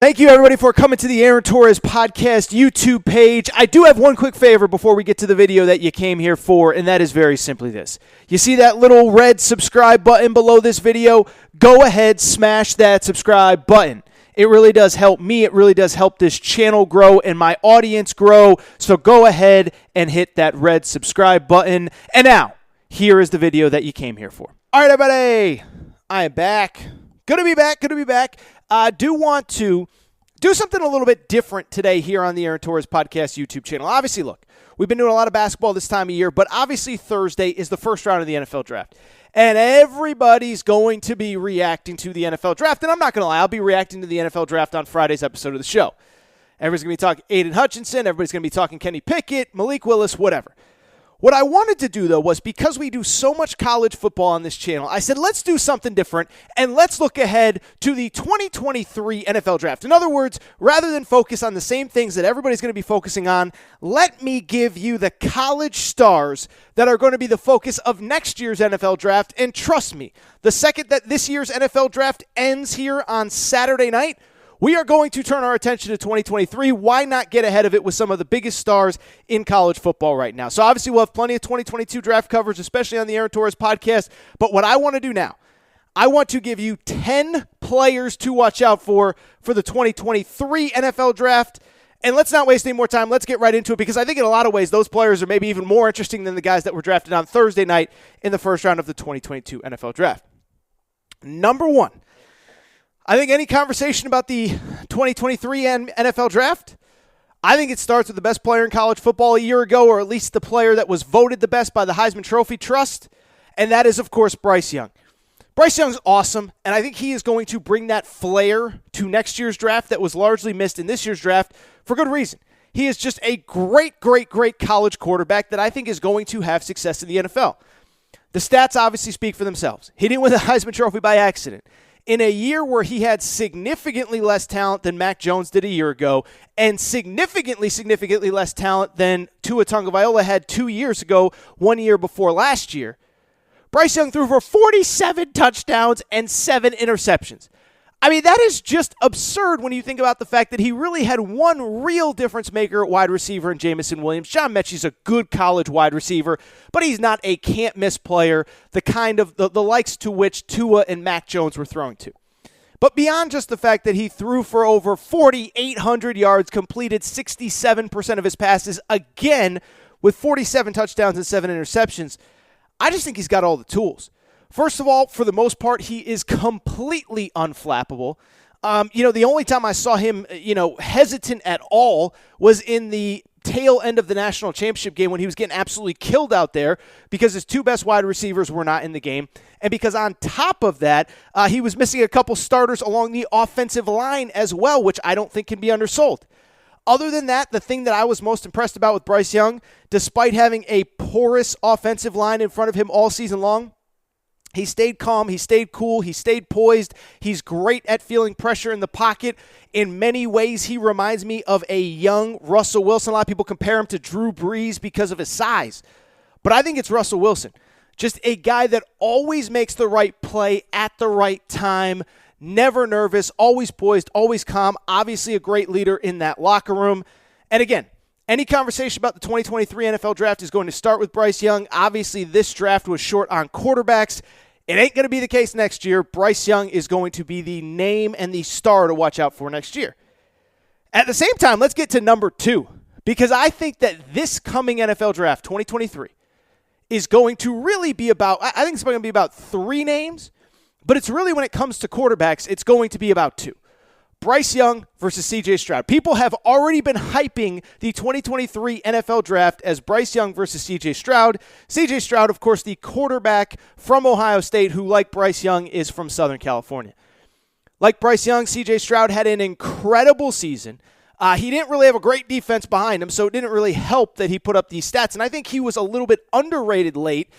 Thank you, everybody, for coming to the Aaron Torres Podcast YouTube page. I do have one quick favor before we get to the video that you came here for, and that is very simply this. You see that little red subscribe button below this video? Go ahead, smash that subscribe button. It really does help me. It really does help this channel grow and my audience grow. So go ahead and hit that red subscribe button. And now, here is the video that you came here for. All right, everybody, I am back. Good to be back. I do want to do something a little bit different today here on the Aaron Torres Podcast YouTube channel. Obviously, look, we've been doing a lot of basketball this time of year, but obviously Thursday is the first round of the NFL Draft. And everybody's going to be reacting to the NFL Draft. And I'm not going to lie, I'll be reacting to the NFL Draft on Friday's episode of the show. Everybody's going to be talking Aiden Hutchinson. Everybody's going to be talking Kenny Pickett, Malik Willis, whatever. What I wanted to do, though, was because we do so much college football on this channel, I said, let's do something different, and let's look ahead to the 2023 NFL Draft. In other words, rather than focus on the same things that everybody's going to be focusing on, let me give you the college stars that are going to be the focus of next year's NFL Draft. And trust me, the second that this year's NFL Draft ends here on Saturday night, we are going to turn our attention to 2023. Why not get ahead of it with some of the biggest stars in college football right now? So obviously we'll have plenty of 2022 draft coverage, especially on the Aaron Torres Podcast. But what I want to do now, I want to give you 10 players to watch out for the 2023 NFL Draft. And let's not waste any more time. Let's get right into it because I think in a lot of ways those players are maybe even more interesting than the guys that were drafted on Thursday night in the first round of the 2022 NFL Draft. Number one. I think any conversation about the 2023 NFL Draft, I think it starts with the best player in college football a year ago, or at least the player that was voted the best by the Heisman Trophy Trust, and that is, of course, Bryce Young. Bryce Young's awesome, and I think he is going to bring that flair to next year's draft that was largely missed in this year's draft for good reason. He is just a great college quarterback that I think is going to have success in the NFL. The stats obviously speak for themselves. He didn't win the Heisman Trophy by accident. In a year where he had significantly less talent than Mac Jones did a year ago and significantly less talent than Tua Tagovailoa had 2 years ago, 1 year before last year, Bryce Young threw for 47 touchdowns and 7 interceptions. I mean, that is just absurd when you think about the fact that he really had one real difference maker at wide receiver in Jamison Williams. John Mechie's a good college wide receiver, but he's not a can't-miss player, the kind of the likes to which Tua and Mac Jones were throwing to. But beyond just the fact that he threw for over 4,800 yards, completed 67% of his passes, again, with 47 touchdowns and 7 interceptions, I just think he's got all the tools. First of all, for the most part, he is completely unflappable. The only time I saw him, hesitant at all was in the tail end of the national championship game when he was getting absolutely killed out there because his two best wide receivers were not in the game. And because on top of that, he was missing a couple starters along the offensive line as well, which I don't think can be undersold. Other than that, the thing that I was most impressed about with Bryce Young, despite having a porous offensive line in front of him all season long, he stayed calm, he stayed cool, he stayed poised. He's great at feeling pressure in the pocket. In many ways, he reminds me of a young Russell Wilson. A lot of people compare him to Drew Brees because of his size. But I think it's Russell Wilson. Just a guy that always makes the right play at the right time, never nervous, always poised, always calm. Obviously a great leader in that locker room. And again, any conversation about the 2023 NFL Draft is going to start with Bryce Young. Obviously, this draft was short on quarterbacks. It ain't going to be the case next year. Bryce Young is going to be the name and the star to watch out for next year. At the same time, let's get to number 2, because I think that this coming NFL Draft, 2023, is going to really be about, I think it's going to be about 3 names, but it's really when it comes to quarterbacks, it's going to be about 2. Bryce Young versus C.J. Stroud. People have already been hyping the 2023 NFL Draft as Bryce Young versus C.J. Stroud. C.J. Stroud, of course, the quarterback from Ohio State who, like Bryce Young, is from Southern California. Like Bryce Young, C.J. Stroud had an incredible season. He didn't really have a great defense behind him, so it didn't really help that he put up these stats. And I think he was a little bit underrated late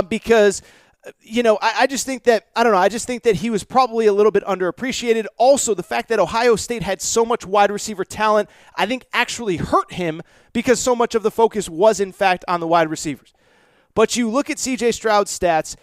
because I just think that he was probably a little bit underappreciated. Also, the fact that Ohio State had so much wide receiver talent, I think actually hurt him because so much of the focus was, in fact, on the wide receivers. But you look at C.J. Stroud's stats,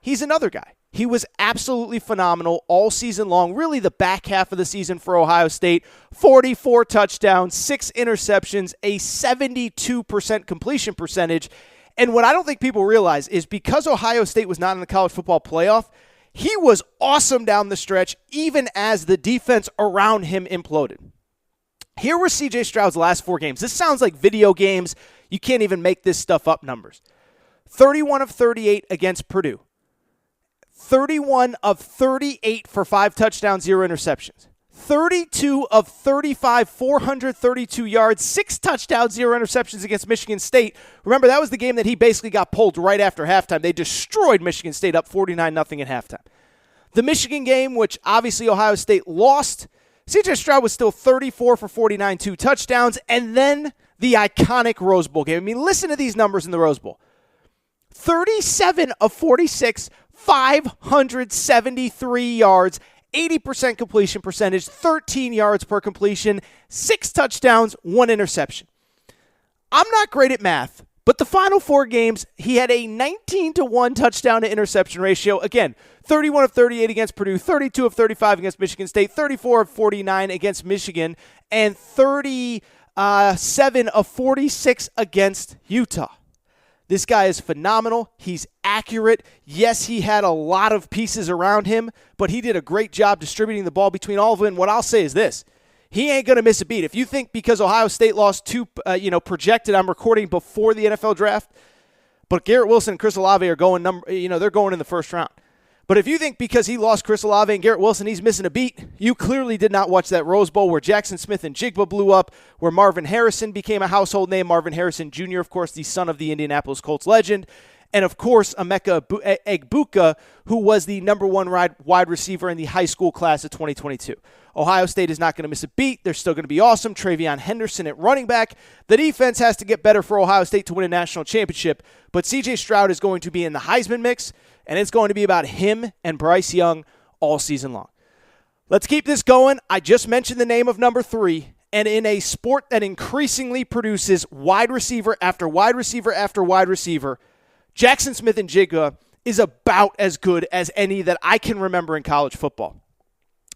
he's another guy. He was absolutely phenomenal all season long, really the back half of the season for Ohio State. 44 touchdowns, 6 interceptions, a 72% completion percentage. And what I don't think people realize is because Ohio State was not in the college football playoff, he was awesome down the stretch, even as the defense around him imploded. Here were C.J. Stroud's last 4 games. This sounds like video games. You can't even make this stuff up numbers. 31 of 38 against Purdue. 31 of 38 for 5 touchdowns, 0 interceptions. 32 of 35, 432 yards, 6 touchdowns, 0 interceptions against Michigan State. Remember, that was the game that he basically got pulled right after halftime. They destroyed Michigan State up 49-0 at halftime. The Michigan game, which obviously Ohio State lost, C.J. Stroud was still 34 for 49, 2 touchdowns, and then the iconic Rose Bowl game. I mean, listen to these numbers in the Rose Bowl. 37 of 46, 573 yards, 80% completion percentage, 13 yards per completion, 6 touchdowns, 1 interception. I'm not great at math, but the final 4 games, he had a 19-1 touchdown to interception ratio. Again, 31 of 38 against Purdue, 32 of 35 against Michigan State, 34 of 49 against Michigan, and 37 of 46 against Utah. This guy is phenomenal. He's accurate. Yes, he had a lot of pieces around him, but he did a great job distributing the ball between all of them. And what I'll say is this. He ain't going to miss a beat. If you think because Ohio State lost 2, projected, I'm recording before the NFL draft, but Garrett Wilson and Chris Olave are going they're going in the first round. But if you think because he lost Chris Olave and Garrett Wilson, he's missing a beat, you clearly did not watch that Rose Bowl where Jackson Smith and Jigba blew up, where Marvin Harrison became a household name. Marvin Harrison Jr., of course, the son of the Indianapolis Colts legend. And, of course, Emeka Egbuka, who was the number 1 wide receiver in the high school class of 2022. Ohio State is not going to miss a beat. They're still going to be awesome. Travion Henderson at running back. The defense has to get better for Ohio State to win a national championship. But C.J. Stroud is going to be in the Heisman mix, and it's going to be about him and Bryce Young all season long. Let's keep this going. I just mentioned the name of number 3, and in a sport that increasingly produces wide receiver after wide receiver after wide receiver, Jackson Smith and Jigba is about as good as any that I can remember in college football.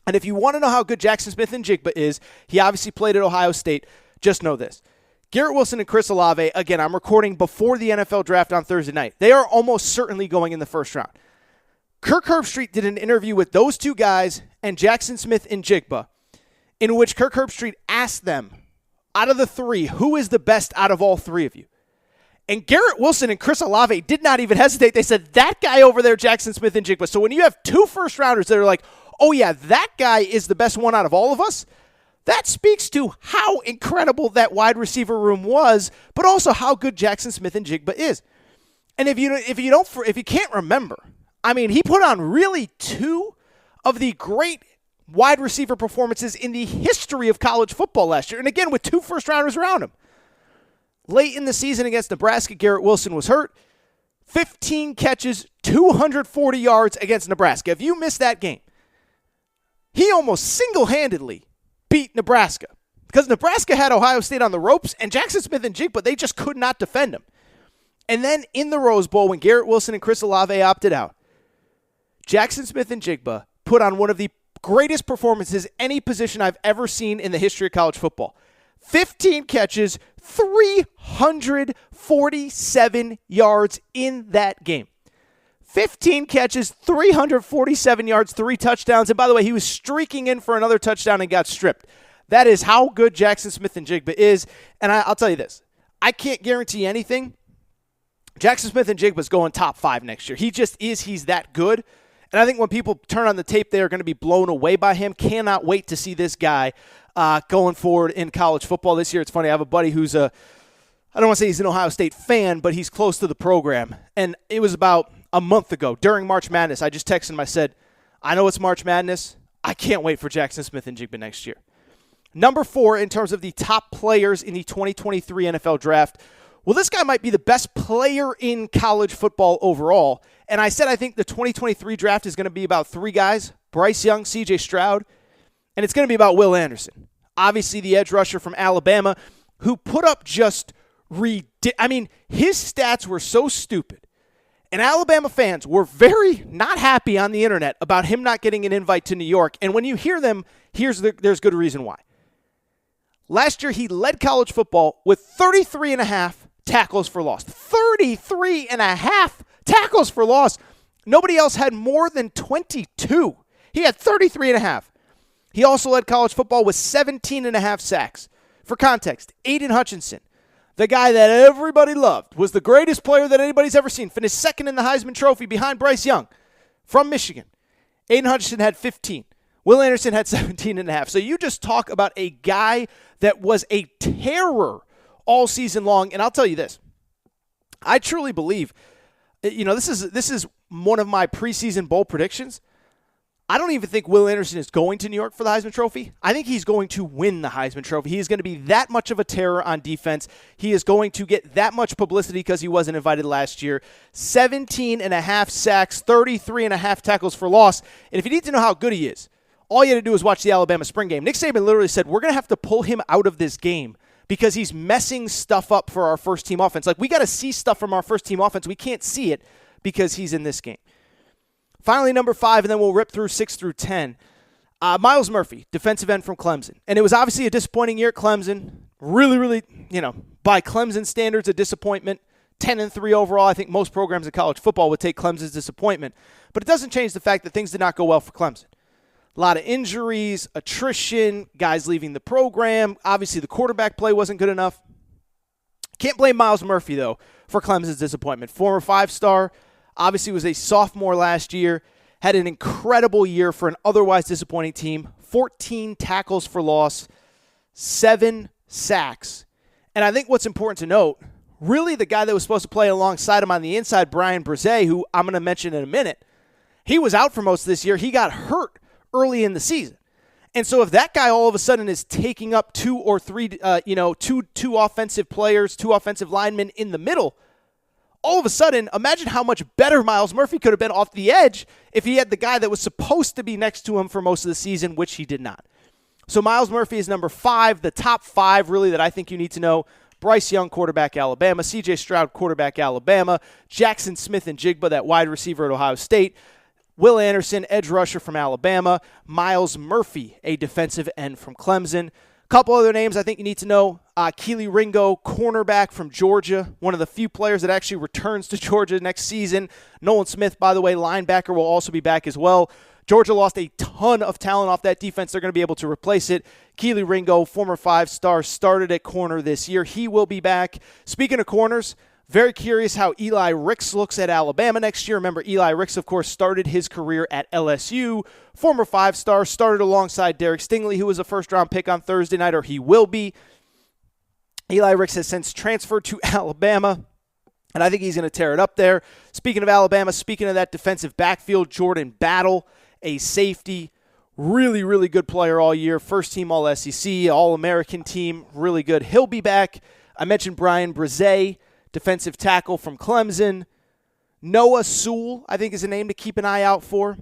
And if you want to know how good Jackson Smith and Jigba is, he obviously played at Ohio State. Just know this. Garrett Wilson and Chris Olave, again, I'm recording before the NFL draft on Thursday night. They are almost certainly going in the first round. Kirk Herbstreit did an interview with those 2 guys and Jackson Smith and Jigba, in which Kirk Herbstreit asked them, out of the 3, who is the best out of all 3 of you? And Garrett Wilson and Chris Olave did not even hesitate. They said, that guy over there, Jackson Smith and Jigba. So when you have 2 first-rounders that are like, oh yeah, that guy is the best one out of all of us, that speaks to how incredible that wide receiver room was, but also how good Jackson Smith and Jigba is. And if you can't remember, I mean, he put on really 2 of the great wide receiver performances in the history of college football last year. And again, with 2 first-rounders around him. Late in the season against Nebraska, Garrett Wilson was hurt. 15 catches, 240 yards against Nebraska. If you missed that game, he almost single-handedly beat Nebraska because Nebraska had Ohio State on the ropes, and Jackson Smith and Jigba, they just could not defend him. And then in the Rose Bowl, when Garrett Wilson and Chris Olave opted out, Jackson Smith and Jigba put on one of the greatest performances any position I've ever seen in the history of college football. 15 catches, 347 yards in that game. 15 catches, 347 yards, 3 touchdowns. And by the way, he was streaking in for another touchdown and got stripped. That is how good Jackson Smith and Jigba is. And I'll tell you this. I can't guarantee anything. Jackson Smith and Jigba is going top 5 next year. He just is. He's that good. And I think when people turn on the tape, they are going to be blown away by him. Cannot wait to see this guy going forward in college football this year. It's funny. I have a buddy who's I don't want to say he's an Ohio State fan, but he's close to the program. And it was about a month ago during March Madness. I just texted him. I said, I know it's March Madness. I can't wait for Jackson Smith and Jigba next year. Number 4 in terms of the top players in the 2023 NFL Draft. Well, this guy might be the best player in college football overall. And I said I think the 2023 draft is going to be about 3 guys, Bryce Young, C.J. Stroud, and it's going to be about Will Anderson. Obviously, the edge rusher from Alabama who put up just his stats were so stupid And Alabama fans were very not happy on the internet about him not getting an invite to New York. And when you hear them, there's good reason why. Last year, he led college football with 33.5 tackles for loss. 33.5 tackles for loss. Nobody else had more than 22. He had 33.5. He also led college football with 17.5 sacks. For context, Aiden Hutchinson, the guy that everybody loved, was the greatest player that anybody's ever seen, finished second in the Heisman Trophy behind Bryce Young from Michigan. Aiden Hutchinson had 15. Will Anderson had 17.5. So you just talk about a guy that was a terror all season long. And I'll tell you this. I truly believe, this is one of my preseason bowl predictions. I don't even think Will Anderson is going to New York for the Heisman Trophy. I think he's going to win the Heisman Trophy. He is going to be that much of a terror on defense. He is going to get that much publicity because he wasn't invited last year. 17.5 sacks, 33.5 tackles for loss. And if you need to know how good he is, all you had to do is watch the Alabama spring game. Nick Saban literally said, we're going to have to pull him out of this game because he's messing stuff up for our first-team offense. Like, we got to see stuff from our first-team offense. We can't see it because he's in this game. Finally, number 5, and then we'll rip through 6 through 10. Myles Murphy, defensive end from Clemson. And it was obviously a disappointing year at Clemson. Really, by Clemson standards, a disappointment. 10-3 overall. I think most programs in college football would take Clemson's disappointment. But it doesn't change the fact that things did not go well for Clemson. A lot of injuries, attrition, guys leaving the program. Obviously, the quarterback play wasn't good enough. Can't blame Myles Murphy, though, for Clemson's disappointment. Former 5-star. Obviously was a sophomore last year, had an incredible year for an otherwise disappointing team. 14 tackles for loss, 7 sacks. And I think what's important to note, really the guy that was supposed to play alongside him on the inside, Bryan Bresee, who I'm going to mention in a minute, he was out for most of this year. He got hurt early in the season. And so if that guy all of a sudden is taking up 2 or 3, two offensive players, 2 offensive linemen in the middle, all of a sudden, imagine how much better Myles Murphy could have been off the edge if he had the guy that was supposed to be next to him for most of the season, which he did not. So Myles Murphy is number 5. The top 5, really, that I think you need to know. Bryce Young, quarterback, Alabama. C.J. Stroud, quarterback, Alabama. Jackson Smith and Jigba, that wide receiver at Ohio State. Will Anderson, edge rusher from Alabama. Myles Murphy, a defensive end from Clemson. Couple other names I think you need to know. Keely Ringo, cornerback from Georgia, one of the few players that actually returns to Georgia next season. Nolan Smith, by the way, linebacker, will also be back as well. Georgia lost a ton of talent off that defense. They're going to be able to replace it. Keely Ringo, former 5-star, started at corner this year. He will be back. Speaking of corners, very curious how Eli Ricks looks at Alabama next year. Remember, Eli Ricks, of course, started his career at LSU. Former 5-star, started alongside Derek Stingley, who was a first-round pick on Thursday night, or he will be. Eli Ricks has since transferred to Alabama, and I think he's going to tear it up there. Speaking of Alabama, speaking of that defensive backfield, Jordan Battle, a safety, really good player all year. First-team All-SEC, All-American team, really good. He'll be back. I mentioned Bryan Bresee, defensive tackle from Clemson. Noah Sewell, I think, is a name to keep an eye out for.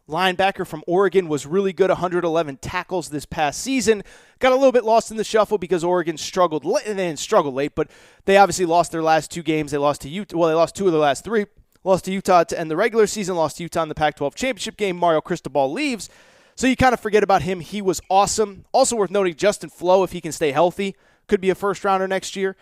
Linebacker from Oregon, was really good, 111 tackles this past season. Got a little bit lost in the shuffle because Oregon struggled late. They didn't struggle late, but they obviously lost their last 2 games. They lost to Utah. Well, they lost 2 of their last 3. Lost to Utah to end the regular season. Lost to Utah in the Pac-12 championship game. Mario Cristobal leaves. So you kind of forget about him. He was awesome. Also worth noting, Justin Flo, if he can stay healthy, could be a first-rounder next year.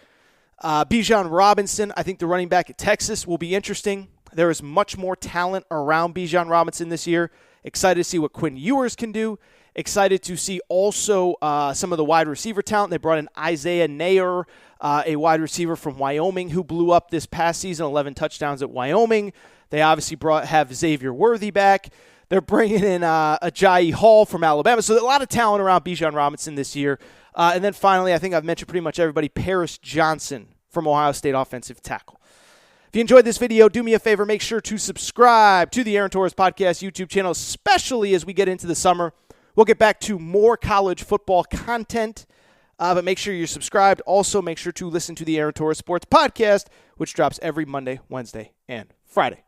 Bijan Robinson, I think the running back at Texas, will be interesting. There is much more talent around Bijan Robinson this year. Excited to see what Quinn Ewers can do. Excited to see also some of the wide receiver talent. They brought in Isaiah Nair, a wide receiver from Wyoming who blew up this past season, 11 touchdowns at Wyoming. They obviously have Xavier Worthy back. They're bringing in Ajayi Hall from Alabama. So a lot of talent around Bijan Robinson this year. And then finally, I think I've mentioned pretty much everybody, Paris Johnson from Ohio State, offensive tackle. If you enjoyed this video, do me a favor, make sure to subscribe to the Aaron Torres Podcast YouTube channel, especially as we get into the summer. We'll get back to more college football content, but make sure you're subscribed. Also, make sure to listen to the Aaron Torres Sports Podcast, which drops every Monday, Wednesday, and Friday.